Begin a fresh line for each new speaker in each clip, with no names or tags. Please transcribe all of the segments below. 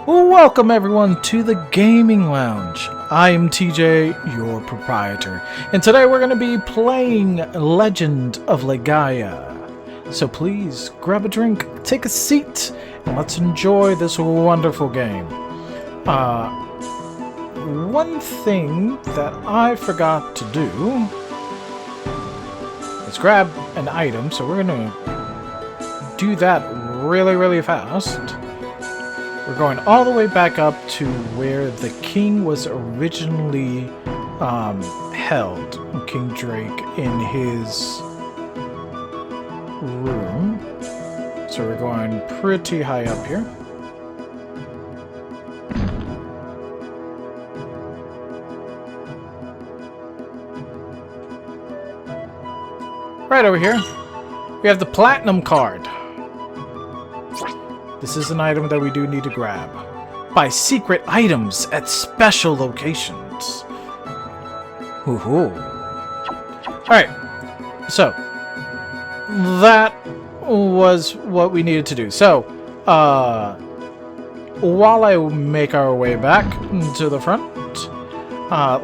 Welcome everyone to the Gaming Lounge. I am TJ, your proprietor, and today we're going to be playing Legend of Legaia. So please grab a drink, take a seat, and let's enjoy this wonderful game. One thing that I forgot to do is grab an item, so we're going to do that really fast. We're going all the way back up to where the king was originally held, King Drake, in his room. So we're going pretty high up here. Right over here, we have the Platinum card. This is an item that we do need to grab. Buy secret items at special locations. Woohoo. Alright, so that was what we needed to do. So, while I make our way back to the front,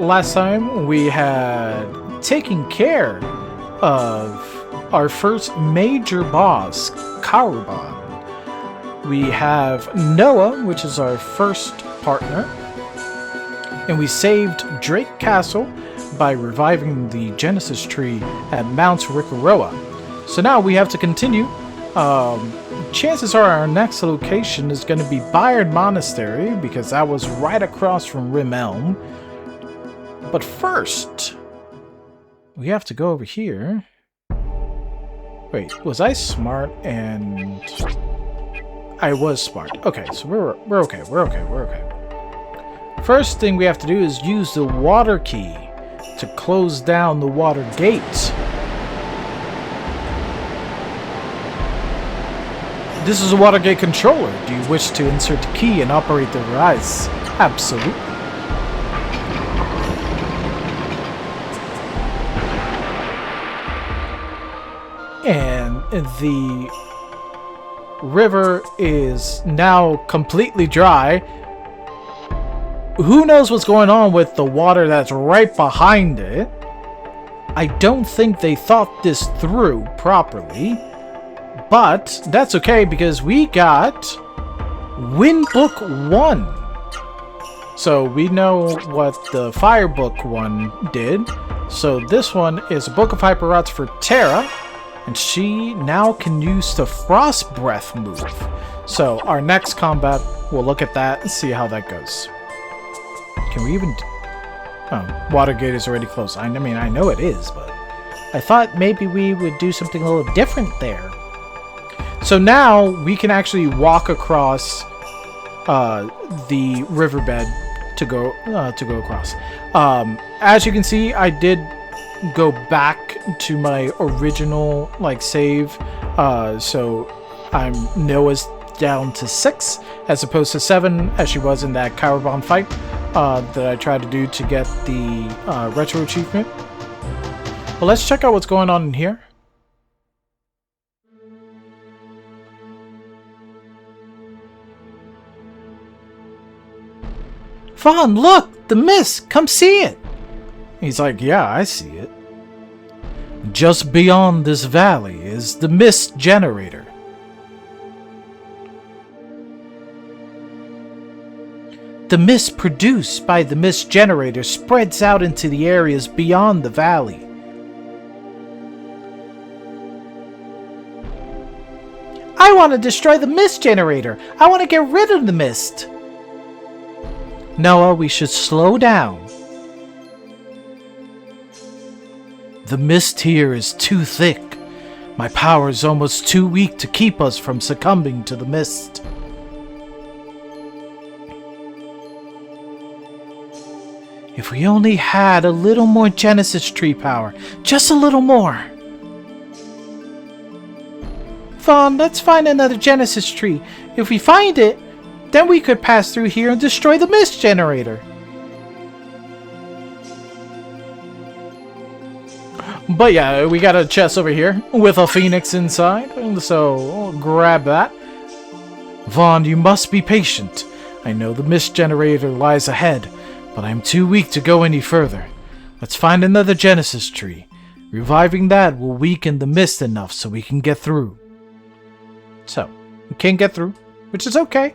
last time we had taken care of our first major boss, Karuban. We have Noah, which is our first partner, and we saved Drake Castle by reviving the Genesis tree at Mount Rikaroa. So now we have to continue. Chances are our next location is going to be Bayard Monastery, because that was right across from Rim Elm. But first, we have to go over here. Wait, was I smart and... I was smart. Okay, so we're okay. We're okay. First thing we have to do is use the water key to close down the water gate. This is a water gate controller. Do you wish to insert the key and operate the device? Absolutely. And the river is now completely dry. Who knows what's going on with the water that's right behind it? I don't think they thought this through properly, but that's okay because we got Wind Book 1. So we know what the Fire Book 1 did. So this one is a Book of Hyperrots for Terra. And she now can use the Frost Breath move. So our next combat, we'll look at that and see how that goes. Can we even... Oh, Watergate is already closed. I mean, I know it is, but... I thought maybe we would do something a little different there. So now we can actually walk across the riverbed to go across. As you can see, I did go back to my original save, so Noah's down to 6 as opposed to 7 as she was in that Karuban fight that I tried to do to get the retro achievement. Well, let's check out what's going on in here. Vaughn, look! The mist! Come see it! He's like, yeah, I see it. Just beyond this valley is the mist generator. The mist produced by the mist generator spreads out into the areas beyond the valley. I want to destroy the mist generator. I want to get rid of the mist. Noah, we should slow down. The mist here is too thick. My power is almost too weak to keep us from succumbing to the mist. If we only had a little more Genesis tree power, just a little more. Vaughn, let's find another Genesis tree. If we find it, then we could pass through here and destroy the mist generator. But yeah, we got a chest over here with a phoenix inside, so grab that. Vaughn, you must be patient. I know the mist generator lies ahead, but I'm too weak to go any further. Let's find another Genesis tree. Reviving that will weaken the mist enough so we can get through. So, we can't get through, which is okay.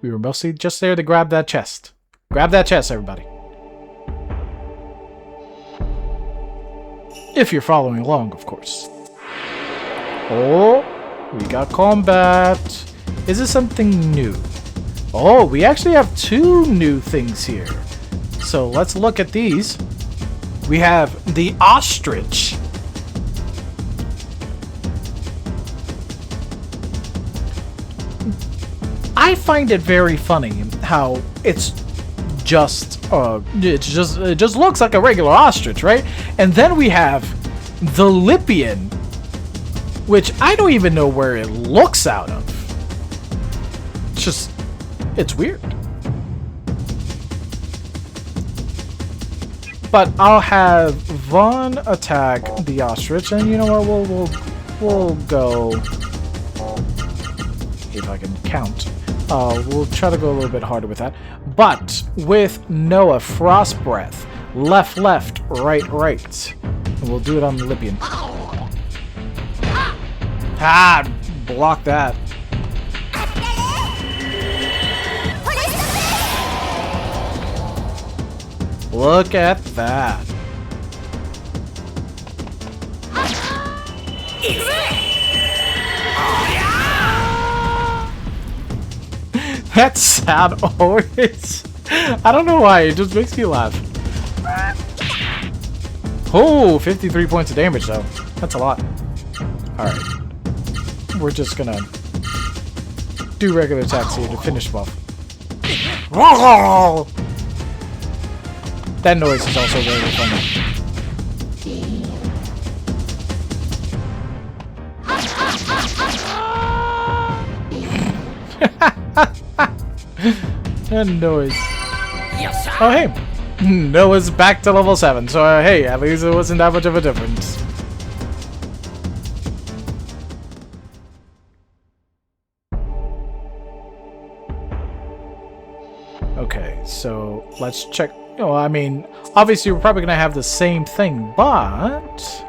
We were mostly just there to grab that chest. Grab that chest, everybody. If you're following along, of course. Oh, we got combat. Is this something new? Oh, we actually have 2 new things here. So let's look at these. We have the ostrich. I find it very funny how it just looks like a regular ostrich, right? And then we have the Lipian, which I don't even know where it looks out of. It's weird. But I'll have Vaughn attack the ostrich, and you know what? We'll go. If I can count. We'll try to go a little bit harder with that. But with Noah, Frost Breath, left, right. And we'll do it on the Lipian. Ah! Block that. Look at that. That sound always... I don't know why, it just makes me laugh. Oh, 53 points of damage though. That's a lot. Alright. We're just gonna do regular attacks here to finish them off. That noise is also very funny. That noise. Oh hey, Noah's back to level 7, so hey, at least it wasn't that much of a difference. Okay, so let's check. Oh, I mean, obviously we're probably gonna have the same thing, but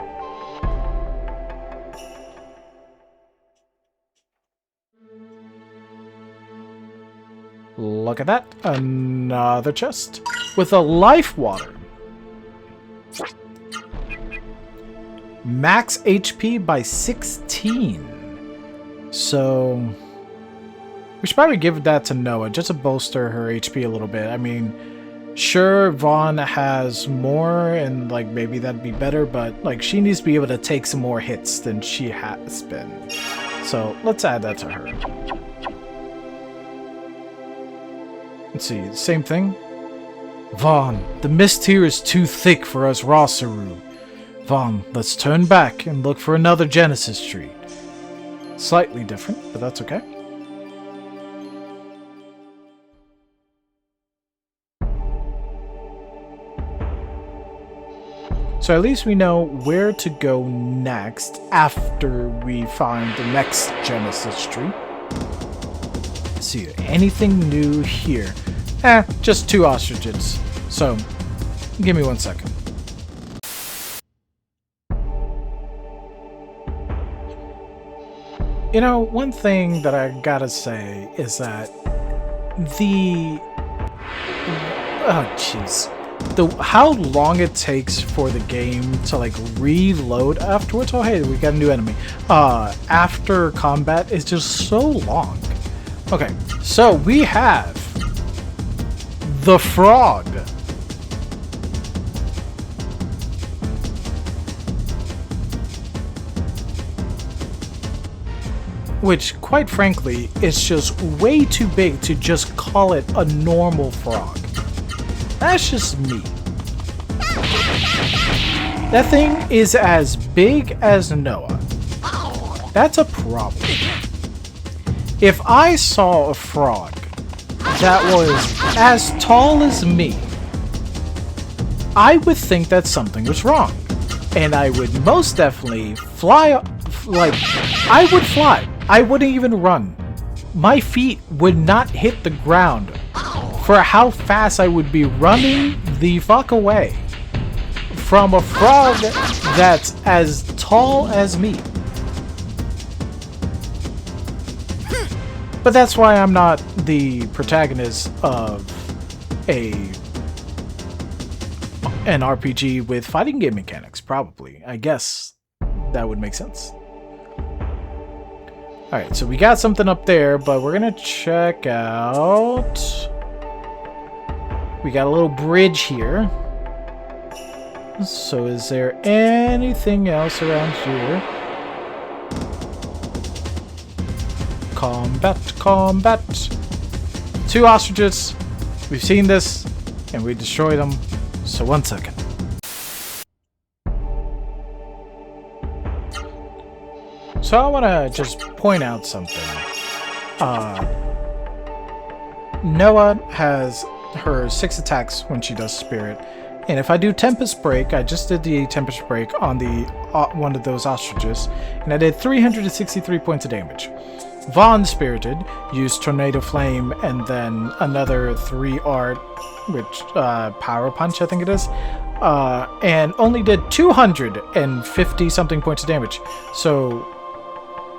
look at that. Another chest with a life water. Max HP by 16. So we should probably give that to Noah just to bolster her HP a little bit. I mean, sure, Vaughn has more and like maybe that'd be better, but like she needs to be able to take some more hits than she has been. So let's add that to her. Let's see, same thing. Vaughn, the mist here is too thick for us Rosaru. Vaughn, let's turn back and look for another Genesis tree. Slightly different, but that's okay. So at least we know where to go next after we find the next Genesis tree. Let's see, anything new here? Just 2 ostriches. So, give me 1 second. You know, one thing that I gotta say is that oh jeez. How long it takes for the game to like reload afterwards. Oh hey, we got a new enemy. After combat is just so long. Okay, so we have the frog. Which, quite frankly, is just way too big to just call it a normal frog. That's just me. That thing is as big as Noah. That's a problem. If I saw a frog that was as tall as me, I would think that something was wrong. And I would most definitely fly, like, I would fly. I wouldn't even run. my feet would not hit the ground for how fast I would be running the fuck away from a frog that's as tall as me. But that's why I'm not the protagonist of an RPG with fighting game mechanics, probably. I guess that would make sense. Alright, so we got something up there, but we're gonna check out... We got a little bridge here. So is there anything else around here? Combat, combat. 2 ostriches. We've seen this, and we destroyed them. So 1 second. So I want to just point out something. Noah has her 6 attacks when she does Spirit. And if I do Tempest Break, I just did the Tempest Break on the one of those ostriches, and I did 363 points of damage. Vaughn Spirited used Tornado Flame and then another 3 art, which Power Punch I think it is, and only did 250 something points of damage. So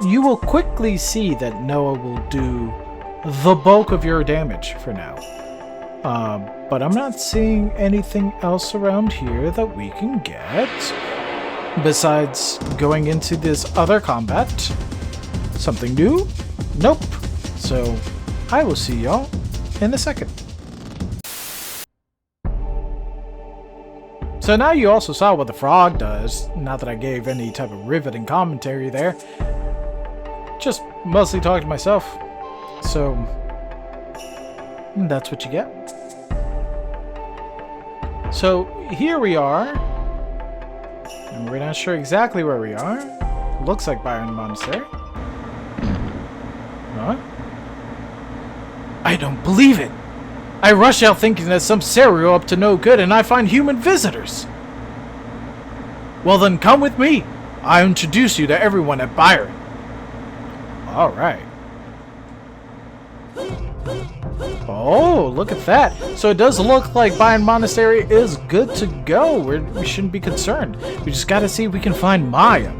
you will quickly see that Noah will do the bulk of your damage for now. But I'm not seeing anything else around here that we can get besides going into this other combat. Something new? Nope. So I will see y'all in a second. So now you also saw what the frog does. Not that I gave any type of riveting commentary there. Just mostly talking to myself. So that's what you get. So here we are, and we're not sure exactly where we are. Looks like Byron Monastery. Huh? I don't believe it! I rush out thinking that some Seru up to no good and I find human visitors! Well then come with me! I'll introduce you to everyone at Byron. Alright. Oh, look at that. So it does look like Byron Monastery is good to go. We shouldn't be concerned. We just gotta see if we can find Maya.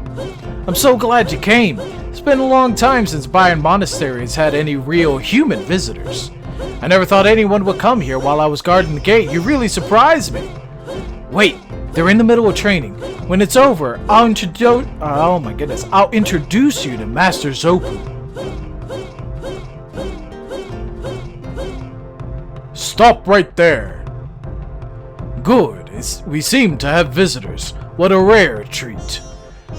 I'm so glad you came. It's been a long time since Byron Monastery has had any real human visitors. I never thought anyone would come here while I was guarding the gate. You really surprised me. Wait, they're in the middle of training. When it's over, I'll introduce... Oh my goodness. I'll introduce you to Master Zopu. Stop right there. Good. We seem to have visitors. What a rare treat.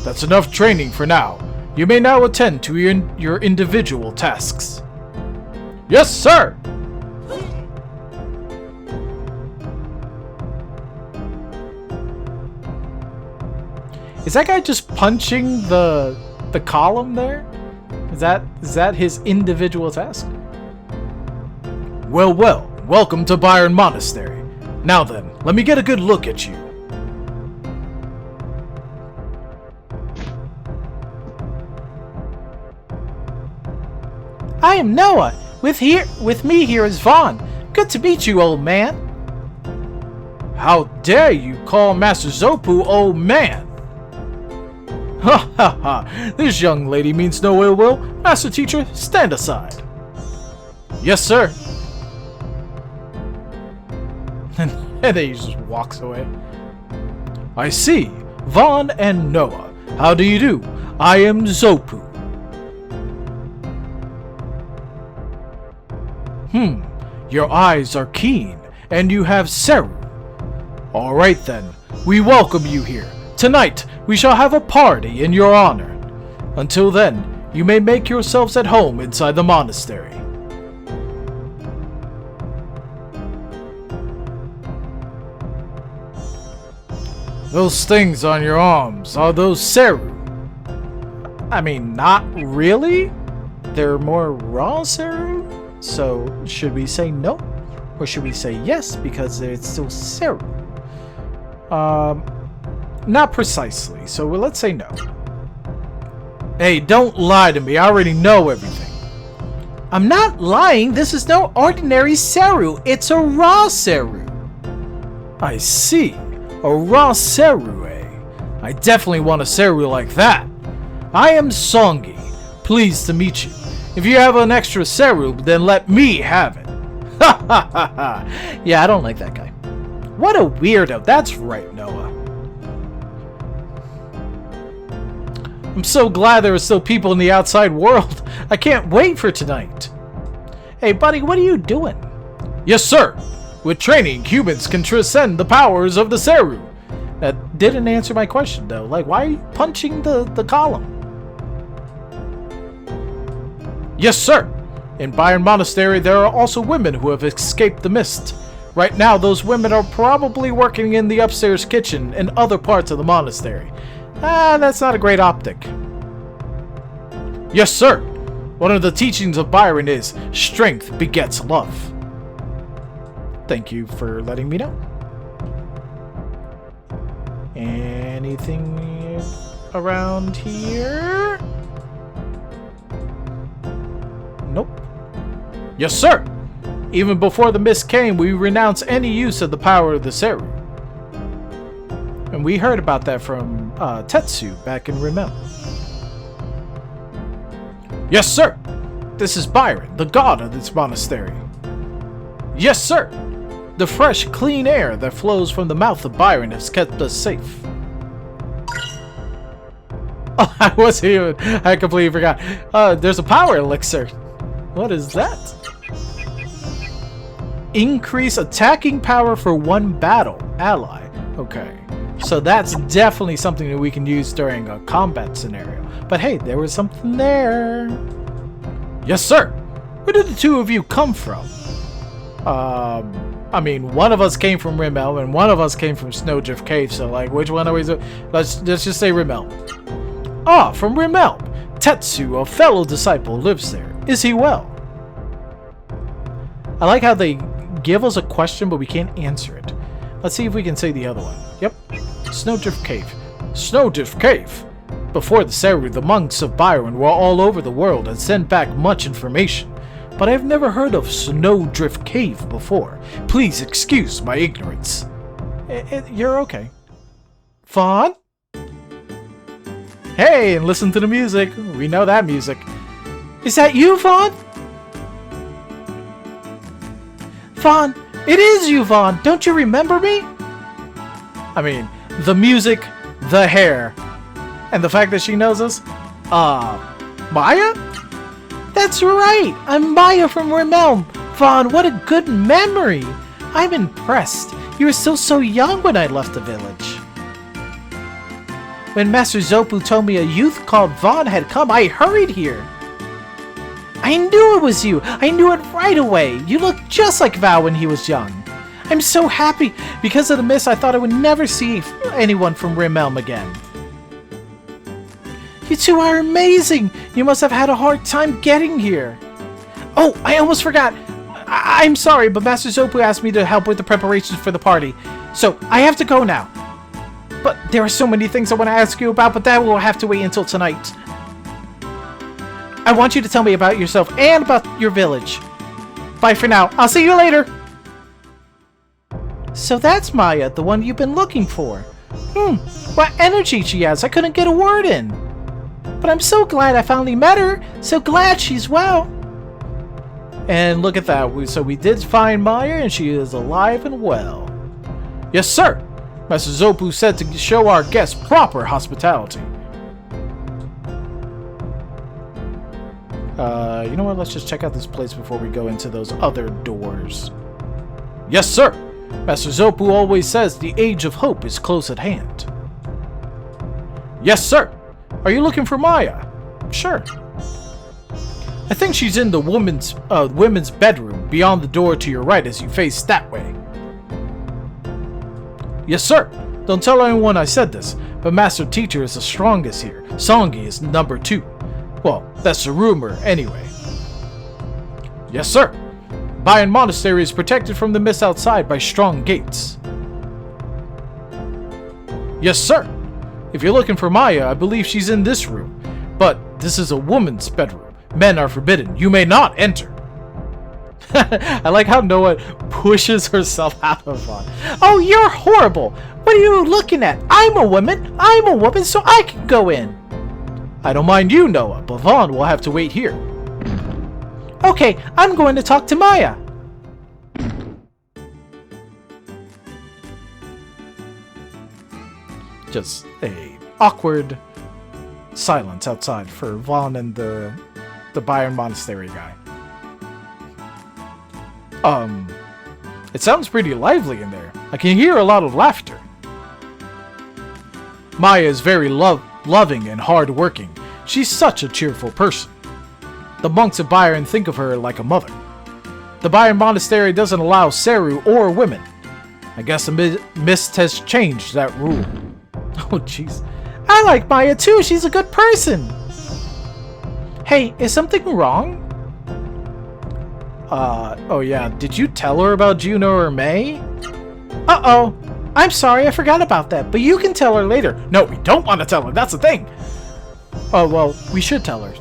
That's enough training for now. You may now attend to your individual tasks. Yes, sir! Is that guy just punching the column there? Is that his individual task? Well, well. Welcome to Byron Monastery. Now then, let me get a good look at you. I am Noah. With me here is Vaughn. Good to meet you, old man. How dare you call Master Zopu old man? Ha ha ha. This young lady means no ill will. Master Teacher, stand aside. Yes, sir. And then he just walks away. I see. Vaughn and Noah. How do you do? I am Zopu. Your eyes are keen, and you have Seru. Alright then, we welcome you here. Tonight, we shall have a party in your honor. Until then, you may make yourselves at home inside the monastery. Those things on your arms, are those Seru? I mean, not really. They're more raw Seru. So, should we say no? Or should we say yes because it's still Seru? Not precisely. So let's say no. Hey, don't lie to me. I already know everything. I'm not lying. This is no ordinary Seru. It's a raw Seru. I see. A raw Seru, eh? I definitely want a Seru like that. I am Songi. Pleased to meet you. If you have an extra Seru, then let me have it. Ha ha ha ha. Yeah, I don't like that guy. What a weirdo. That's right, Noah. I'm so glad there are still people in the outside world. I can't wait for tonight. Hey, buddy, what are you doing? Yes, sir. With training, humans can transcend the powers of the Seru. That didn't answer my question, though. Like, why are you punching the column? Yes, sir. In Byron Monastery, there are also women who have escaped the mist. Right now, those women are probably working in the upstairs kitchen and other parts of the monastery. That's not a great optic. Yes, sir. One of the teachings of Byron is, strength begets love. Thank you for letting me know. Anything around here? Nope. Yes, sir. Even before the mist came, we renounced any use of the power of the Seru. And we heard about that from Tetsu back in Rimmel. Yes, sir. This is Byron, the god of this monastery. Yes, sir. The fresh, clean air that flows from the mouth of Byron has kept us safe. Oh, I completely forgot. There's a power elixir. What is that? Increase attacking power for one battle ally. Okay. So that's definitely something that we can use during a combat scenario. But hey, there was something there. Yes, sir. Where did the two of you come from? I mean, one of us came from Rimmel and one of us came from Snowdrift Cave. So, like, which one are we? Let's just say Rimmel. Ah, from Rimmel. Tetsu, a fellow disciple, lives there. Is he well? I like how they give us a question, but we can't answer it. Let's see if we can say the other one. Yep. Snowdrift Cave. Snowdrift Cave. Before the Seru, the monks of Byron were all over the world and sent back much information. But I've never heard of Snowdrift Cave before. Please excuse my ignorance. You're okay. Fawn? Hey, and listen to the music. We know that music. Is that you, Fawn? Fawn, it is you, Fawn. Don't you remember me? I mean, the music, the hair, and the fact that she knows us. Maya? That's right. I'm Maya from Rimmel. Fawn, what a good memory. I'm impressed. You were still so young when I left the village. When Master Zopu told me a youth called Vaughn had come, I hurried here. I knew it was you. I knew it right away. You looked just like Val when he was young. I'm so happy. Because of the mist, I thought I would never see anyone from Rimmel again. You two are amazing. You must have had a hard time getting here. Oh, I almost forgot. I'm sorry, but Master Zopu asked me to help with the preparations for the party. So, I have to go now. But there are so many things I want to ask you about, but that will have to wait until tonight. I want you to tell me about yourself and about your village. Bye for now. I'll see you later. So that's Maya, the one you've been looking for. What energy she has. I couldn't get a word in. But I'm so glad I finally met her. So glad she's well. And look at that. So we did find Maya and she is alive and well. Yes, sir. Master Zopu said to show our guests proper hospitality. You know what? Let's just check out this place before we go into those other doors. Yes, sir. Master Zopu always says the age of hope is close at hand. Yes, sir. Are you looking for Maya? Sure. I think she's in the women's bedroom beyond the door to your right as you face that way. Yes, sir. Don't tell anyone I said this, but Master Teacher is the strongest here. Songi is number 2. Well, that's a rumor, anyway. Yes, sir. Byron Monastery is protected from the mist outside by strong gates. Yes, sir. If you're looking for Maya, I believe she's in this room. But this is a woman's bedroom. Men are forbidden. You may not enter. I like how Noah pushes herself out of Vaughn. Oh, you're horrible. What are you looking at? I'm a woman. I'm a woman, so I can go in. I don't mind you, Noah, but Vaughn will have to wait here. Okay, I'm going to talk to Maya. Just a awkward silence outside for Vaughn and the Byron Monastery guy. It sounds pretty lively in there. I can hear a lot of laughter. Maya is very loving and hard-working. She's such a cheerful person. The monks of Byron think of her like a mother. The Byron Monastery doesn't allow Seru or women. I guess the mist has changed that rule. Oh, jeez. I like Maya too. She's a good person. Hey, is something wrong? Oh yeah, did you tell her about Juno or May? Uh-oh. I'm sorry, I forgot about that, but you can tell her later. No, we don't want to tell her, that's the thing. Oh, well, we should tell her.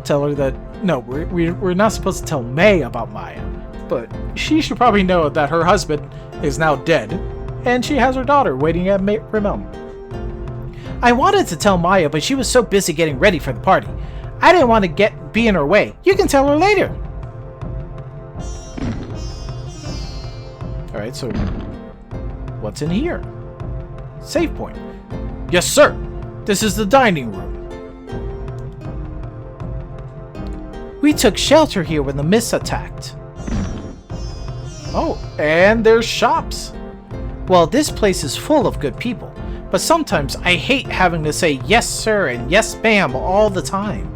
Tell her that, no, we're not supposed to tell May about Maya. But she should probably know that her husband is now dead, and she has her daughter waiting at Ramon. I wanted to tell Maya, but she was so busy getting ready for the party. I didn't want to be in her way. You can tell her later. Alright, so what's in here? Save point. Yes, sir. This is the dining room. We took shelter here when the mist attacked. Oh, and there's shops. Well, this place is full of good people, but sometimes I hate having to say yes, sir, and yes, ma'am all the time.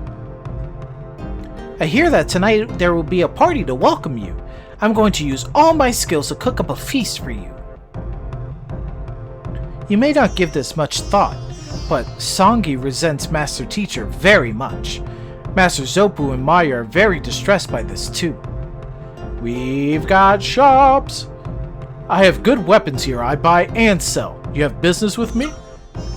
I hear that tonight there will be a party to welcome you. I'm going to use all my skills to cook up a feast for you. You may not give this much thought, but Songi resents Master Teacher very much. Master Zopu and Maya are very distressed by this too. We've got shops. I have good weapons here I buy and sell. You have business with me?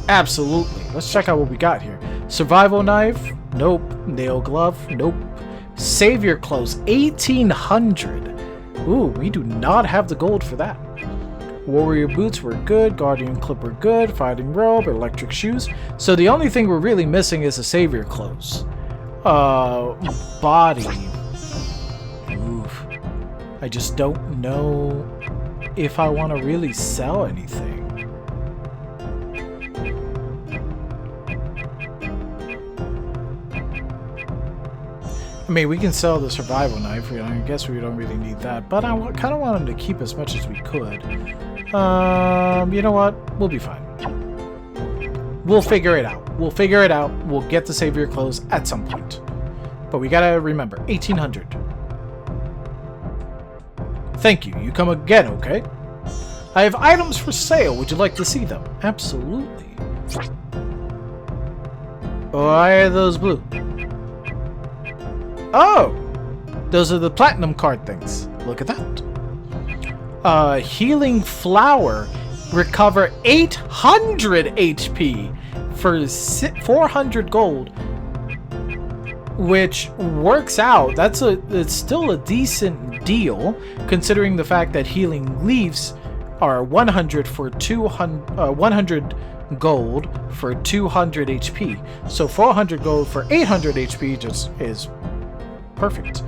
Absolutely. Let's check out what we got here. Survival knife? Nope. Nail glove? Nope. Savior clothes? 1800. Ooh, we do not have the gold for that. Warrior boots were good. Guardian clip were good. Fighting robe. Electric shoes. So the only thing we're really missing is the Savior clothes. Body. Oof. I just don't know if I want to really sell anything. I mean, we can sell the survival knife. I guess we don't really need that. But I kind of want him to keep as much as we could. You know what? We'll be fine. We'll figure it out. We'll figure it out. We'll get the Savior clothes at some point. But we gotta remember, 1800. Thank you. You come again, okay? I have items for sale. Would you like to see them? Absolutely. Why are those blue? Oh! Those are the platinum card things. Look at that. Healing flower. Recover 800 HP for 400 gold. Which works out. It's still a decent deal, considering the fact that healing leaves are 100 for 100 gold for 200 HP. So 400 gold for 800 HP just is perfect.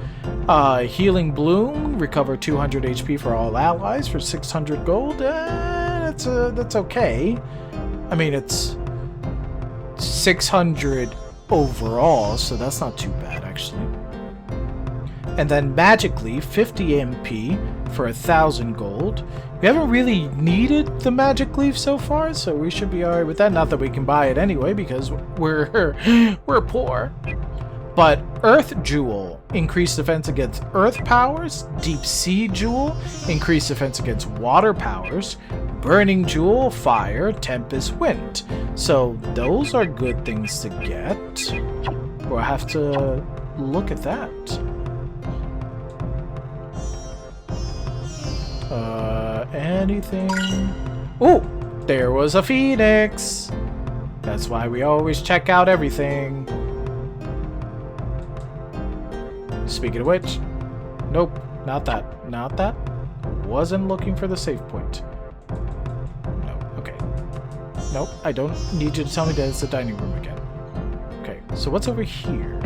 Healing bloom, recover 200 HP for all allies for 600 gold. That's okay. I mean, it's 600 overall, so that's not too bad actually. And then magically 50 MP for 1,000 gold. We haven't really needed the magic leaf so far, so we should be alright with that. Not that we can buy it anyway because we're poor. But Earth Jewel, increased defense against Earth powers. Deep Sea Jewel, increased defense against water powers. Burning Jewel, fire. Tempest, wind. So those are good things to get. We'll have to look at that. Anything? Oh, there was a phoenix. That's why we always check out everything. Speaking of which, nope, not that, not that. Wasn't looking for the save point. No, okay. Nope, I don't need you to tell me that it's the dining room again. Okay, so what's over here?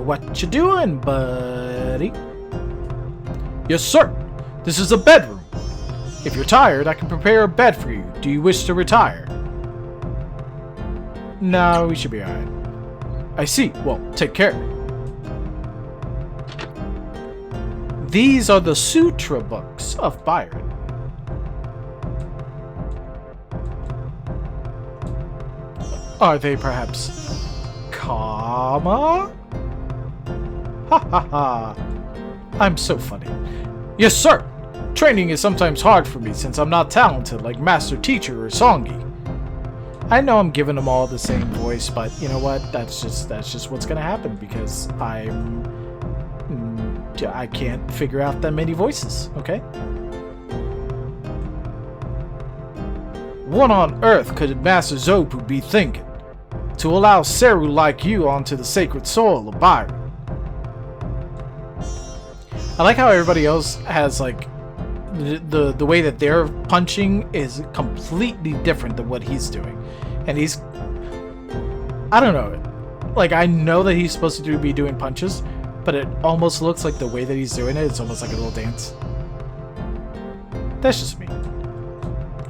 What you doing, buddy? Yes, sir. This is a bedroom. If you're tired, I can prepare a bed for you. Do you wish to retire? No, we should be alright. I see. Well, take care. These are the sutra books of Byron. Are they perhaps Kama? Ha ha ha. I'm so funny. Yes, sir. Training is sometimes hard for me since I'm not talented like Master Teacher or Songi. I know I'm giving them all the same voice, but you know what? That's just what's gonna happen because I can't figure out that many voices, okay? What on earth could Master Zopu be thinking to allow Seru like you onto the sacred soil of Byron? I like how everybody else has like the way that they're punching is completely different than what he's doing. And he's, I don't know, like I know that he's supposed to be doing punches, but it almost looks like the way that he's doing it, it's almost like a little dance. That's just me.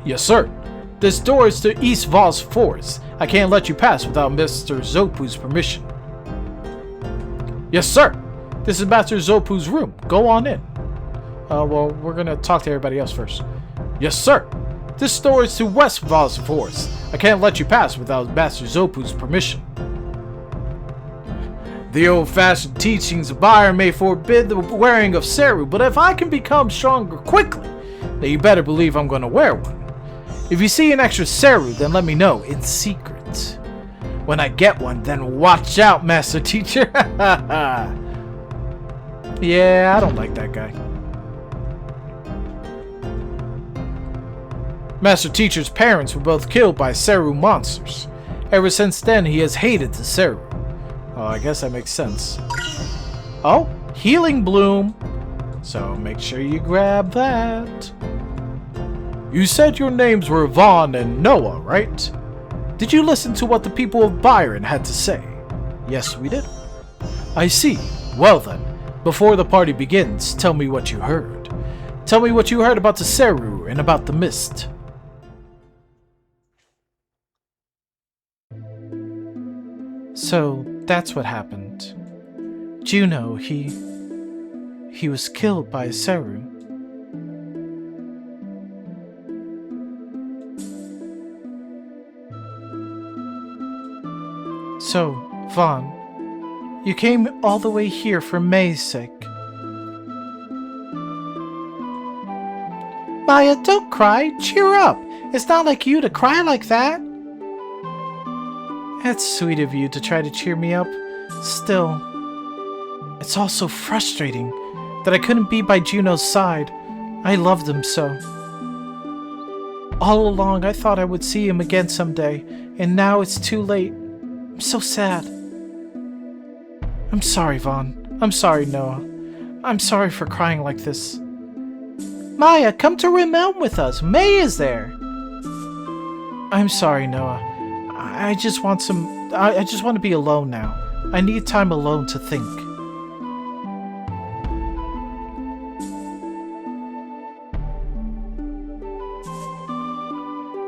Yes, sir. This door is to East Vos Forest. I can't let you pass without Mr. Zopu's permission. Yes, sir. This is Master Zopu's room. Go on in. Well, we're gonna talk to everybody else first. Yes, sir. This door is to West Vos Forest. I can't let you pass without Master Zopu's permission. The old-fashioned teachings of Byron may forbid the wearing of Seru, but if I can become stronger quickly, then you better believe I'm gonna wear one. If you see an extra Seru, then let me know in secret. When I get one, then watch out, Master Teacher. Yeah, I don't like that guy. Master Teacher's parents were both killed by Seru monsters. Ever since then, he has hated the Seru. Oh, I guess that makes sense. Oh, Healing Bloom. So make sure you grab that. You said your names were Vaughn and Noah, right? Did you listen to what the people of Byron had to say? Yes, we did. I see. Well then, before the party begins, tell me what you heard. Tell me what you heard about the Seru and about the mist. So, that's what happened. Juno, he was killed by a Seru. So, Vaughn, you came all the way here for May's sake. Maya, don't cry. Cheer up. It's not like you to cry like that. It's sweet of you to try to cheer me up. Still, it's all so frustrating that I couldn't be by Juno's side. I loved him so. All along, I thought I would see him again someday, and now it's too late. I'm so sad. I'm sorry, Vaughn. I'm sorry, Noah. I'm sorry for crying like this. Maya, come to Rim Elm with us. May is there. I'm sorry, Noah. I just want to be alone now. I need time alone to think.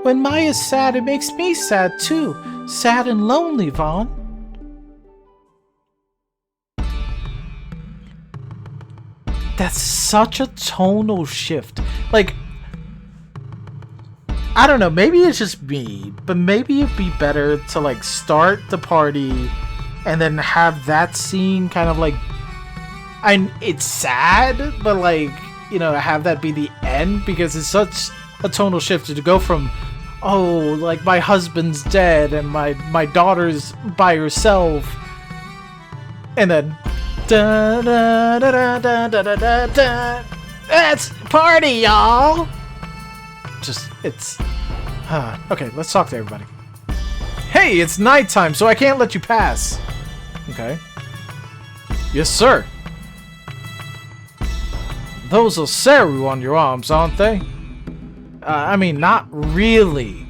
When Maya's sad, it makes me sad too. Sad and lonely, Vaughn. That's such a tonal shift. Like, I don't know, maybe it's just me, but maybe it'd be better to like start the party and then have that scene kind of like, it's sad, but like, you know, have that be the end, because it's such a tonal shift to go from, oh, like my husband's dead and my daughter's by herself, and then da da da da da da da da. Let's party, y'all. Just, it's okay, let's talk to everybody. Hey, it's nighttime, so I can't let you pass. Okay. Yes, sir. Those are Seru on your arms, aren't they? I mean, not really.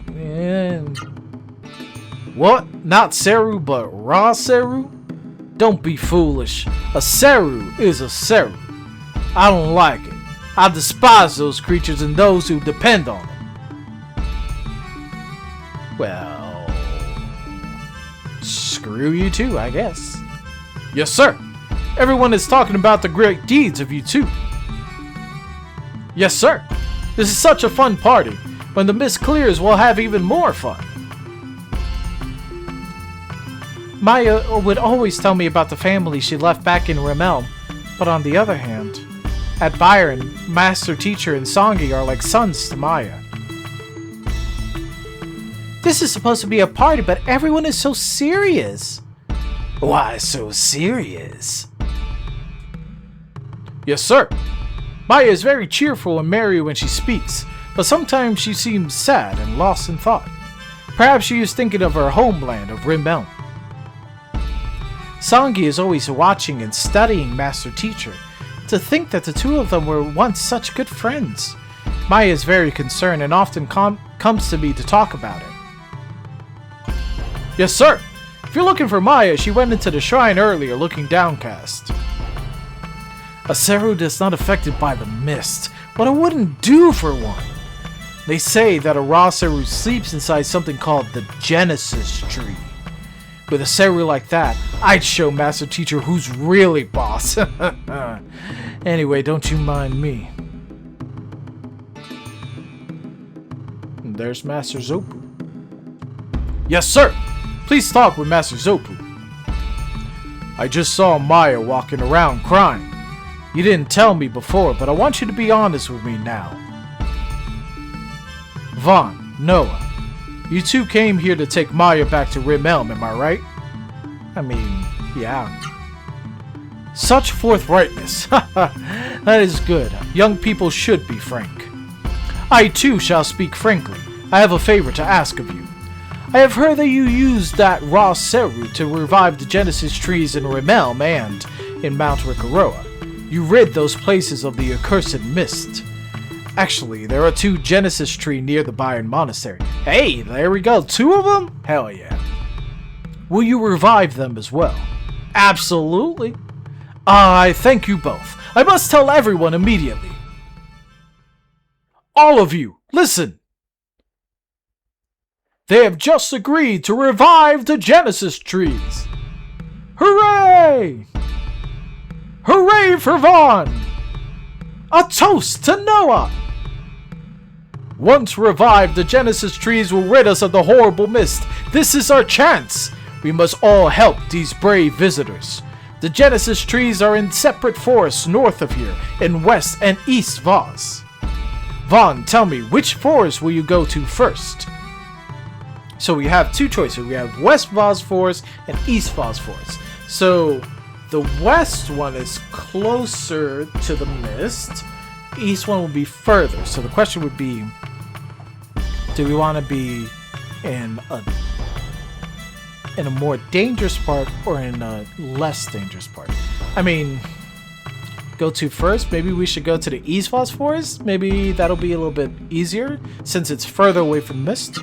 What? Not Seru, but raw Seru? Don't be foolish. A Seru is a Seru. I don't like it. I despise those creatures and those who depend on them. Well, screw you too, I guess. Yes, sir. Everyone is talking about the great deeds of you two. Yes, sir. This is such a fun party. When the mist clears, we'll have even more fun. Maya would always tell me about the family she left back in Rimmel, but on the other hand, at Byron, Master Teacher and Songi are like sons to Maya. This is supposed to be a party, but everyone is so serious. Why so serious? Yes, sir. Maya is very cheerful and merry when she speaks, but sometimes she seems sad and lost in thought. Perhaps she is thinking of her homeland of Rimmel. Songi is always watching and studying Master Teacher. To think that the two of them were once such good friends. Maya is very concerned and often comes to me to talk about it. Yes, sir. If you're looking for Maya, she went into the shrine earlier looking downcast. A Seru is not affected by the mist. What I wouldn't do for one. They say that a raw Seru sleeps inside something called the Genesis Tree. With a Seru like that, I'd show Master Teacher who's really boss. Anyway, don't you mind me. And there's Master Zopu. Yes, sir! Please talk with Master Zopu. I just saw Maya walking around crying. You didn't tell me before, but I want you to be honest with me now. Vaughn, Noah, you two came here to take Maya back to Rimmel, am I right? I mean, yeah. Such forthrightness. That is good. Young people should be frank. I too shall speak frankly. I have a favor to ask of you. I have heard that you used that raw Seru to revive the Genesis trees in Rimmel and in Mount Rikaroa. You rid those places of the accursed mist. Actually, there are 2 Genesis trees near the Byron Monastery. Hey, there we go. 2 of them? Hell yeah. Will you revive them as well? Absolutely. I thank you both. I must tell everyone immediately. All of you, listen. They have just agreed to revive the Genesis trees. Hooray! Hooray for Vaughn! A toast to Noah! Once revived, the Genesis trees will rid us of the horrible mist. This is our chance. We must all help these brave visitors. The Genesis trees are in separate forests north of here, in West and East Vaz. Vaughn, tell me, which forest will you go to first? So we have 2 choices. We have West Vaz Forest and East Vaz Forest. So the west one is closer to the mist. East one will be further. So the question would be, do we want to be in a more dangerous part or in a less dangerous part? I mean, go to first. Maybe we should go to the East Vaz Forest. Maybe that'll be a little bit easier since it's further away from mist.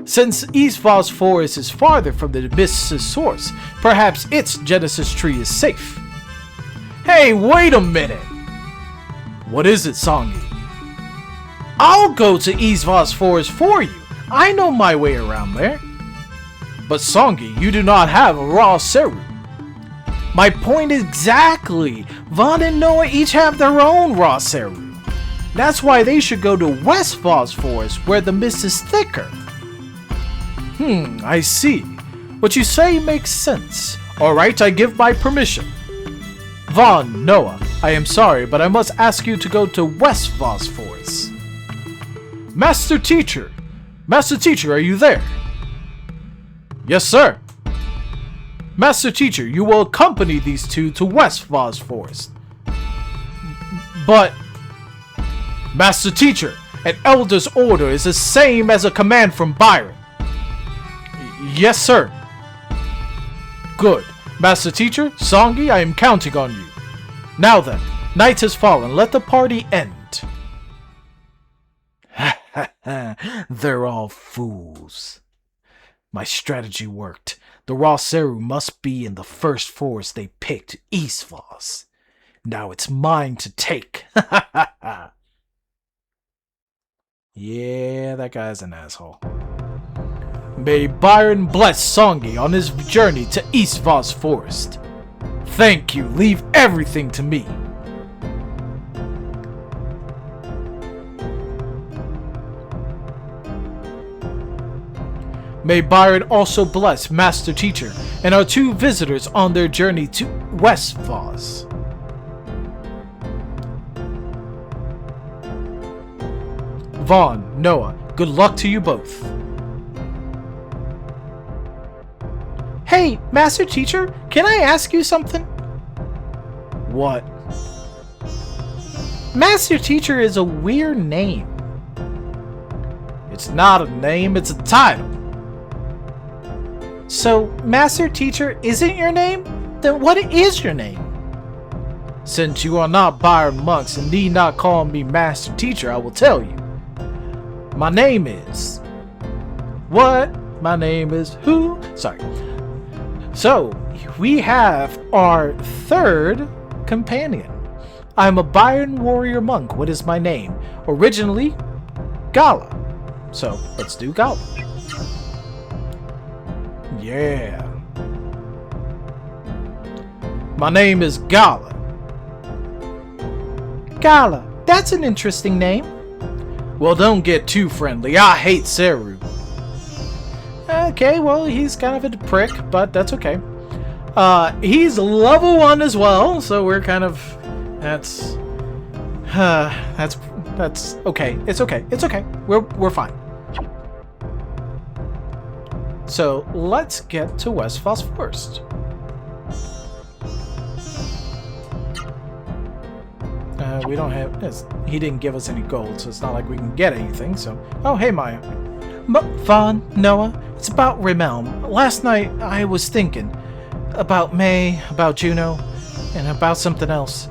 Since East Vaz Forest is farther from the mist's source, perhaps its Genesis tree is safe. Hey, wait a minute! What is it, Songi? I'll go to East Vaz Forest for you. I know my way around there. But Songi, you do not have a raw Seru. My point exactly. Vaughn and Noah each have their own raw Seru. That's why they should go to West Vaz Forest where the mist is thicker. I see. What you say makes sense. Alright, I give my permission. Vaughn, Noah, I am sorry, but I must ask you to go to West Vaz Forest. Master Teacher! Master Teacher, are you there? Yes, sir. Master Teacher, you will accompany these 2 to West Vaz Forest. But... Master Teacher, an elder's order is the same as a command from Byron. Yes, sir. Good. Master Teacher, Songi, I am counting on you. Now then, night has fallen. Let the party end. Ha ha ha. They're all fools. My strategy worked. The raw Seru must be in the first forest they picked, East Foss. Now it's mine to take. Ha ha ha. Yeah, that guy's an asshole. May Byron bless Songi on his journey to East Voss Forest. Thank you. Leave everything to me. May Byron also bless Master Teacher and our two visitors on their journey to West Voss. Vaughn, Noah, good luck to you both. Hey, Master Teacher, can I ask you something? What? Master Teacher is a weird name. It's not a name, it's a title. So, Master Teacher isn't your name? Then what is your name? Since you are not Byron Monks and need not call me Master Teacher, I will tell you. My name is... What? My name is who? Sorry. So, we have our third companion. I'm a Byron warrior monk. What is my name? Originally, Gala. So, let's do Gala. Yeah. My name is Gala. Gala. That's an interesting name. Well, don't get too friendly. I hate Seru. Okay, well, he's kind of a prick, but that's okay. He's level 1 as well, so we're kind of... That's okay. It's okay. It's okay. We're fine. So, let's get to West Foss first. We don't have... He didn't give us any gold, so it's not like we can get anything, so... Oh, hey, Maya. Vaughn, Noah, it's about Realm. Last night, I was thinking about May, about Juno, and about something else.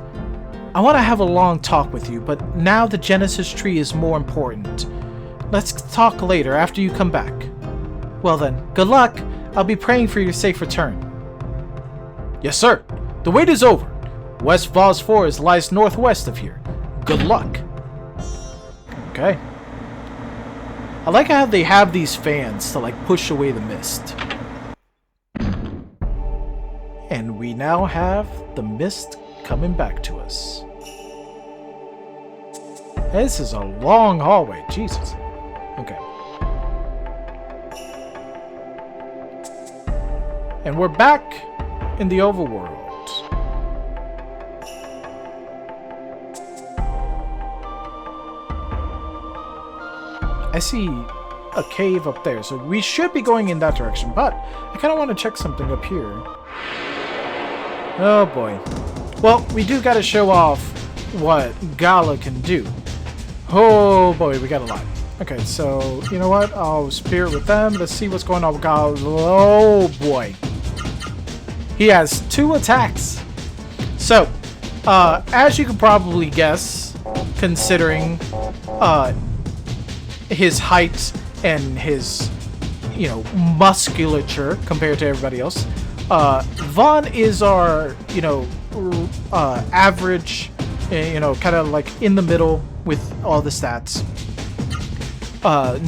I want to have a long talk with you, but now the Genesis tree is more important. Let's talk later, after you come back. Well then, good luck. I'll be praying for your safe return. Yes, sir. The wait is over. West Voss Forest lies northwest of here. Good luck. Okay. I like how they have these fans to like push away the mist. And we now have the mist coming back to us. This is a long hallway. Jesus. Okay. And we're back in the overworld. I see a cave up there, so we should be going in that direction, but I kind of want to check something up here. Oh boy. Well, we do got to show off what Gala can do. Oh boy, we got a lot. Okay, so, you know what? I'll spirit with them. Let's see what's going on with Gala. Oh boy. He has 2 attacks. So, as you can probably guess, considering his height and his, you know, musculature compared to everybody else, Vaughn is our, you know, average, you know, kind of like in the middle with all the stats.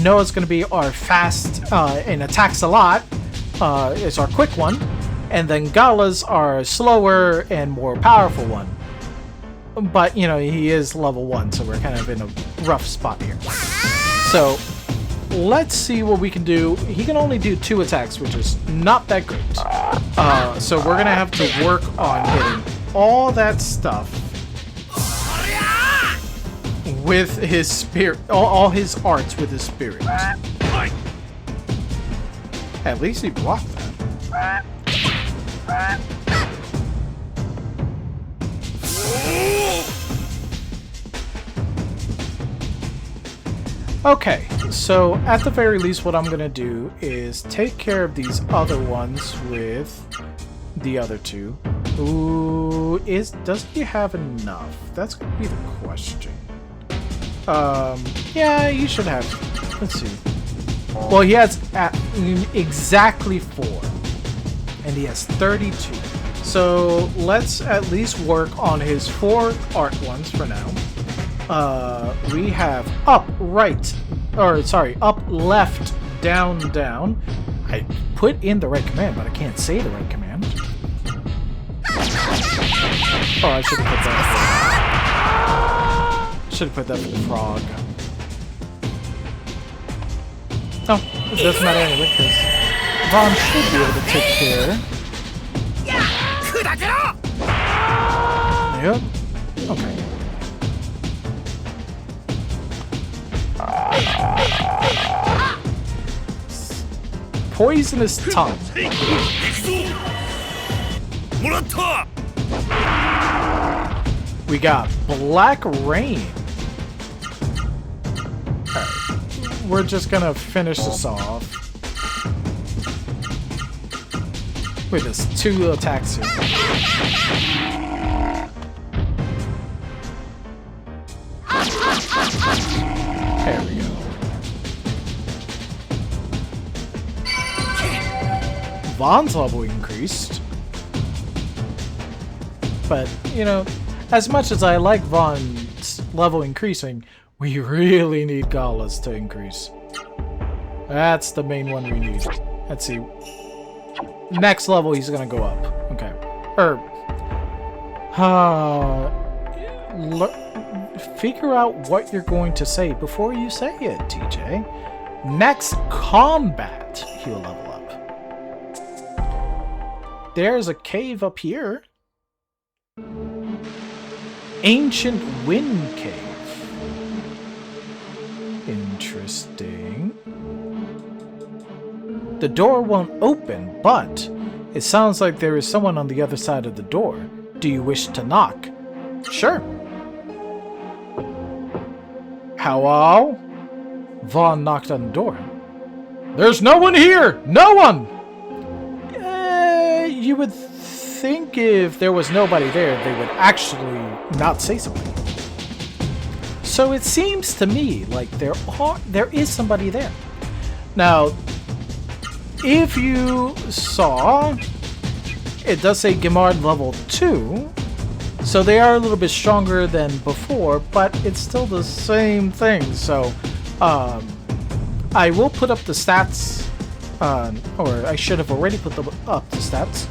Noah's going to be our fast and attacks a lot, is our quick one. And then Gala's our slower and more powerful one. But, you know, he is level 1, so we're kind of in a rough spot here. So, let's see what we can do. He can only do 2 attacks, which is not that good. So we're going to have to work on getting all that stuff with his spirit, all his arts with his spirit. At least he blocked that. Okay, so at the very least what I'm gonna do is take care of these other ones with the other two. Ooh, does he have enough? That's gonna be the question. Yeah, he should have. Let's see. Well, he has exactly 4. And he has 32. So let's at least work on his 4 art ones for now. We have up, right, or sorry, up, left, down, down. I put in the right command, but I can't say the right command. Oh, I should have put that for... Should have put that for the frog. No, it doesn't matter anyway, because Vaughn should be able to take care. Yep. Okay. Poisonous tongue. We got black rain. Alright. We're just gonna finish this off with this 2 attacks here. There we go. Vaughn's level increased. But, you know, as much as I like Vaughn's level increasing, we really need Gala's to increase. That's the main one we need. Let's see. Next level, he's gonna go up. Okay. Figure out what you're going to say before you say it, TJ. Next combat, he'll level up. There's a cave up here. Ancient Wind Cave. Interesting. The door won't open, but it sounds like there is someone on the other side of the door. Do you wish to knock? Sure. Hello? Vaughn knocked on the door. There's no one here! No one! You would think if there was nobody there, they would actually not say something. So it seems to me like there is somebody there. Now, if you saw, it does say Gemard level 2, so they are a little bit stronger than before, but it's still the same thing. So, I will put up the stats, or I should have already put up the stats,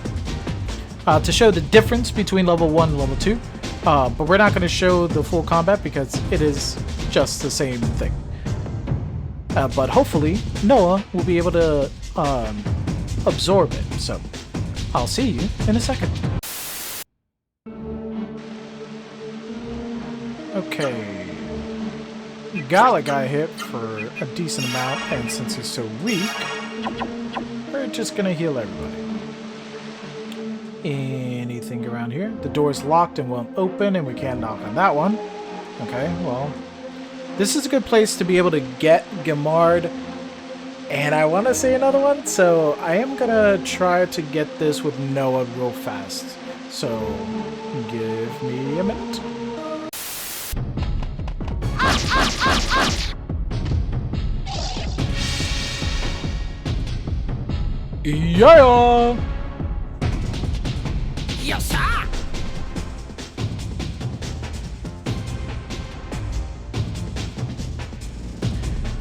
to show the difference between level 1 and level 2. But we're not going to show the full combat because it is just the same thing. But hopefully, Noah will be able to absorb it. So, I'll see you in a second. Okay. Gala got hit for a decent amount, and since he's so weak, we're just gonna heal everybody. Anything around here? The door's locked and won't open, and we can't knock on that one. Okay, well, this is a good place to be able to get Gemard, and I want to say another one, so I am gonna try to get this with Noah real fast. So, give me a minute. Yeah!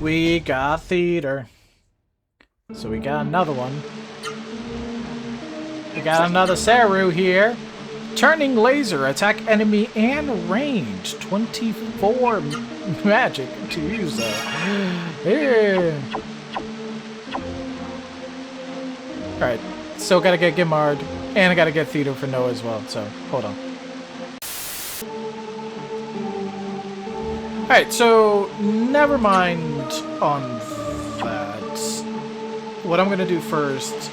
We got theater. So we got another one. We got another Saru here. Turning laser, attack enemy and range. 24 magic to use that. Yeah. Alright, still gotta get Gemard, and I gotta get Theater for Noah as well, so hold on. Alright, so never mind on that. What I'm gonna do first,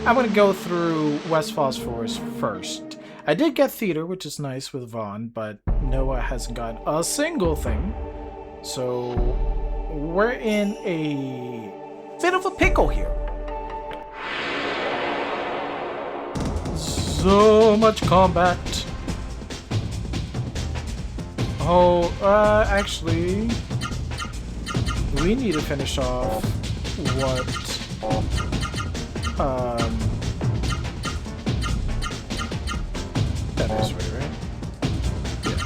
I'm gonna go through West Phosphorus first. I did get Theater, which is nice with Vaughn, but Noah hasn't got a single thing. So we're in a bit of a pickle here. So much combat. Oh, actually, we need to finish off what, that is right, right? Yeah.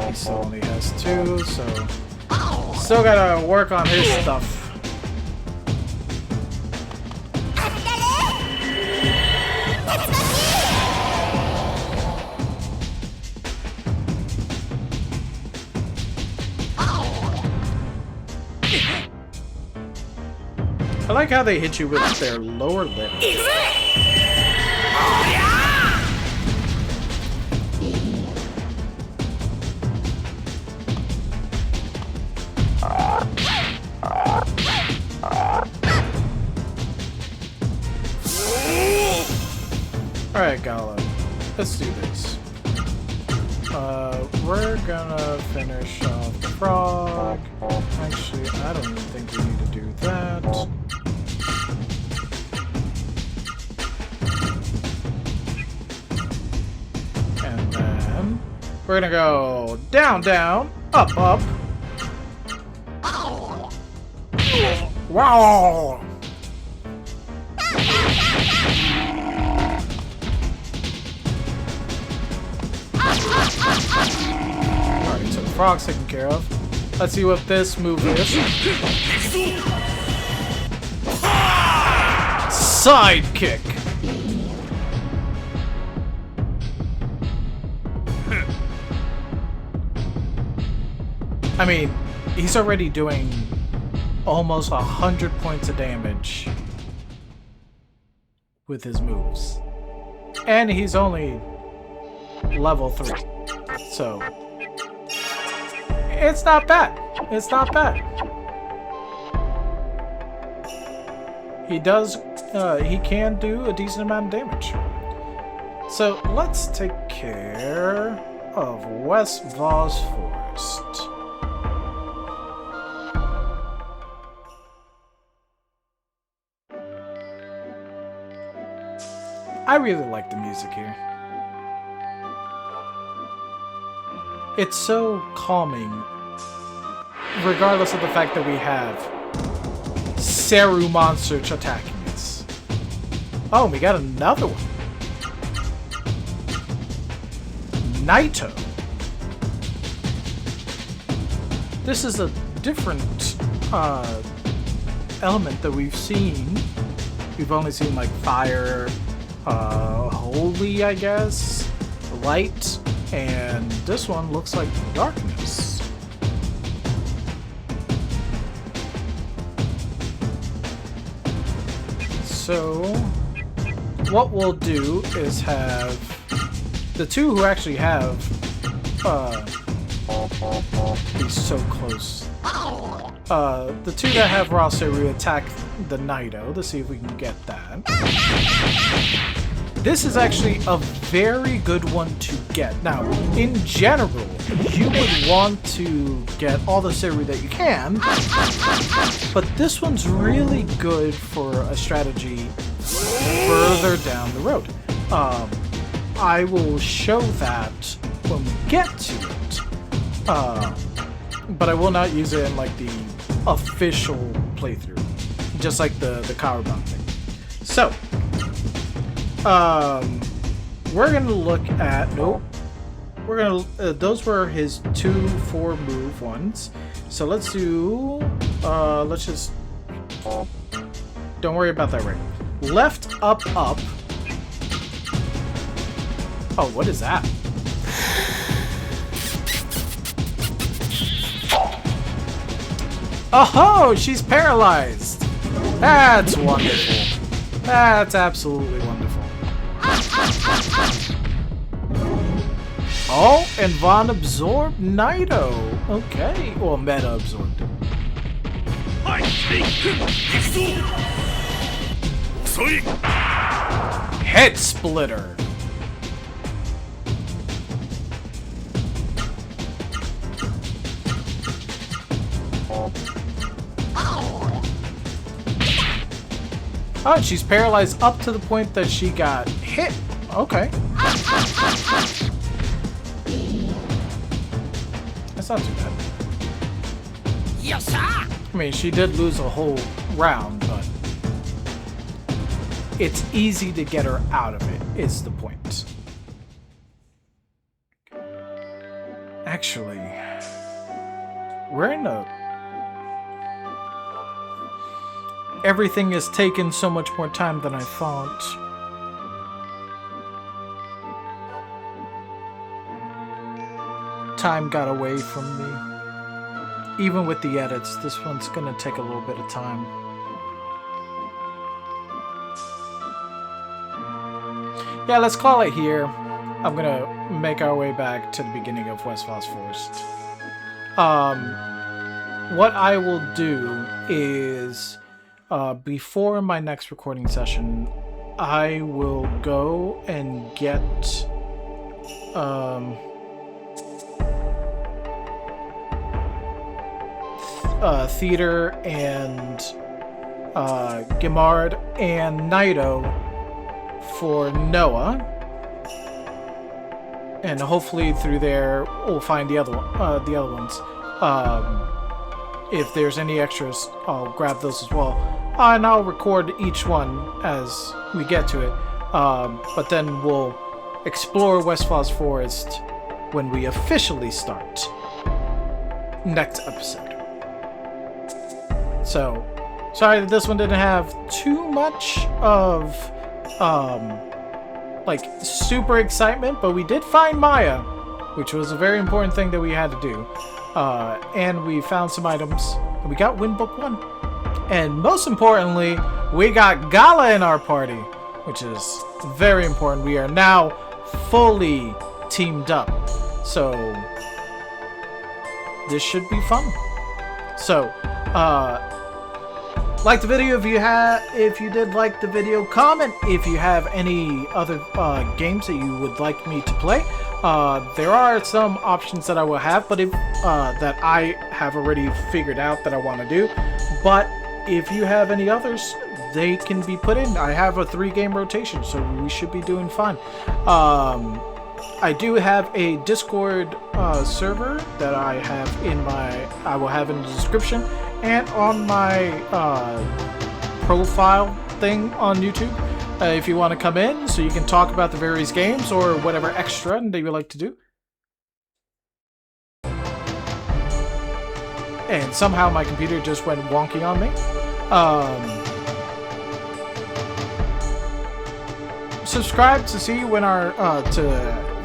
He still only has 2, so still gotta work on his stuff. I like how they hit you with their lower lip. Alright, Gala. Let's do this. We're gonna finish off the frog. Actually, I don't even think we need to do that. And then we're gonna go down, down, up, up. Wow! Alright, so the frog's taken care of. Let's see what this move is. Sidekick! I mean, he's already doing almost 100 points of damage with his moves. And he's only level 3. So it's not bad. It's not bad. He does he can do a decent amount of damage. So let's take care of West Voss Forest. I really like the music here. It's so calming, regardless of the fact that we have Seru monsters attacking us. Oh, we got another one. Naito. This is a different element that we've seen. We've only seen like fire, holy, I guess, light, and this one looks like darkness. So what we'll do is have the two who actually have he's so close. The two that have Raw Seru attack the Naito to see if we can get that. This is actually a very good one to get. Now, in general, you would want to get all the Seru that you can, but this one's really good for a strategy further down the road. I will show that when we get to it, but I will not use it in like the official playthrough, just like the Kawabang thing. So, we're gonna look at, nope, we're gonna, those were his 2-4 move ones. So let's do, let's just, don't worry about that right. Left, up, up. Oh, what is that? Oh, she's paralyzed. That's wonderful. That's absolutely wonderful. Oh, and Von absorbed Naito. Okay, well, Meta absorbed him. Head splitter. Oh, she's paralyzed up to the point that she got hit. Okay. That's not too bad. I mean, she did lose a whole round, but it's easy to get her out of it, is the point. Actually, we're in a... Everything has taken so much more time than I thought. Time got away from me. Even with the edits, this one's gonna take a little bit of time. Yeah, let's call it here. I'm gonna make our way back to the beginning of Westfall's Forest. What I will do is, before my next recording session, I will go and get, Theater and, Gimard and Naito for Noah. And hopefully through there we'll find the other ones. If there's any extras, I'll grab those as well. And I'll record each one as we get to it. But then we'll explore Westfall's Forest when we officially start next episode. So, sorry that this one didn't have too much of, like, super excitement, but we did find Maya, which was a very important thing that we had to do. And we found some items, and we got Win Book 1. And most importantly, we got Gala in our party, which is very important. We are now fully teamed up, so this should be fun. So, like the video if you did like the video. Comment if you have any other games that you would like me to play. There are some options that I will have, but if that I have already figured out that I want to do. But if you have any others, they can be put in. I have a 3-game rotation, so we should be doing fine. I do have a Discord server that I will have in the description and on my profile thing on YouTube. If you want to come in so you can talk about the various games or whatever extra that you like to do. And somehow my computer just went wonky on me. Subscribe to see when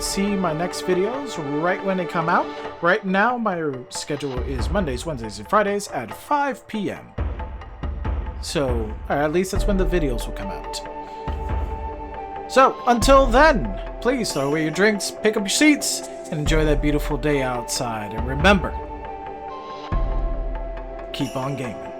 see my next videos right when they come out. Right now my schedule is Mondays, Wednesdays, and Fridays at 5 p.m. So, or at least that's when the videos will come out. So, until then, please throw away your drinks, pick up your seats, and enjoy that beautiful day outside. And remember, keep on gaming.